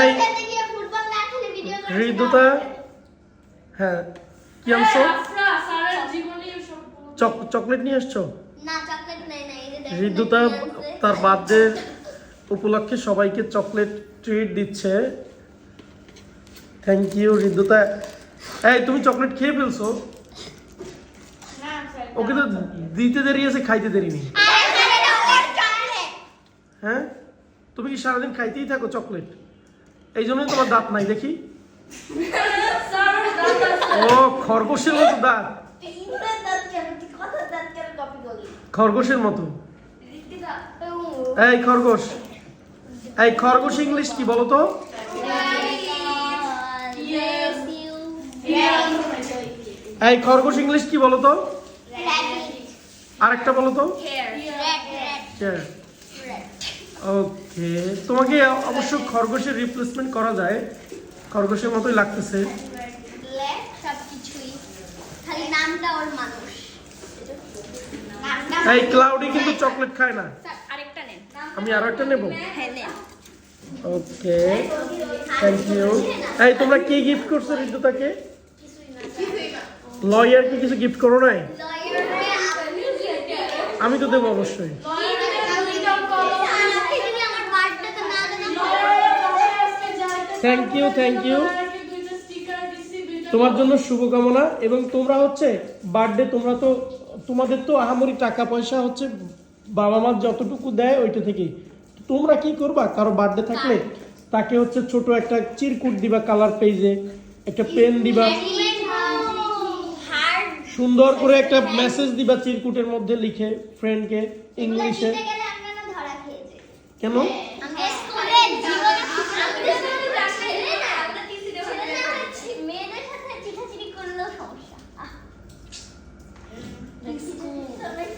এই ঋতুতা, হ্যাঁ কি আনছো? চকলেট নিয়ে আসছো? ঋতুতা তার বার্থডে উপলক্ষে সবাইকে চকলেট ট্রিট দিচ্ছে। Thank you Rituta. এই তুমি চকলেট খেয়ে ফেলছো? ওকে তো দিতে দেরি আছে, খাইতে দেরি নেই। হ্যাঁ, তুমি কি সারাদিন খাইতেই থাকো চকলেট? এই জন্যই তোমার দাঁত নাই দেখি। ও খরগোশের মতো দাঁত, খরগোশের মতো। এই খরগোশ, এই খরগোশ ইংলিশ কি বলো তো? এই খরগোশ ইংলিশ কি বলো তো? আরেকটা বলো তো? ওকে, তোমাকে অবশ্য খরগোশের রিপ্লেসমেন্ট করা যায়, খরগোশের মতোই লাগতেছে। এই ক্লাউডি কিন্তু চকলেট খায় না। আমি আরো একটা নেব। ওকে, থ্যাংক ইউ। এই তোমরা কি গিফট করছো ঋতুতাকে? লয়ার কি কিছু গিফট করো নাই? আমি তো দেবো অবশ্যই। Thank you, thank you. তোমার জন্য শুভকামনা। এবং তোমরা হচ্ছে বার্থডে, তোমরা তো তোমাদের তো আহামরি টাকা পয়সা হচ্ছে বাবা মা যতটুকু দেয় ওইটা থেকেই। তোমরা কি করবা, কারো বার্থডে থাকলে তাকে হচ্ছে ছোট একটা চিরকুট দিবা, কালার পেজে একটা পেন দিবা, সুন্দর করে একটা মেসেজ দিবা চিরকুটের মধ্যে লিখে ফ্রেন্ডকে ইংলিশে। কেন?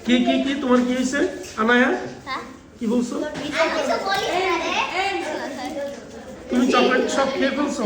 কি কি কি তোমার কি হয়েছে আনায়া? কি বলছো? তুমি চকলেট সব খেয়ে ফেলছো?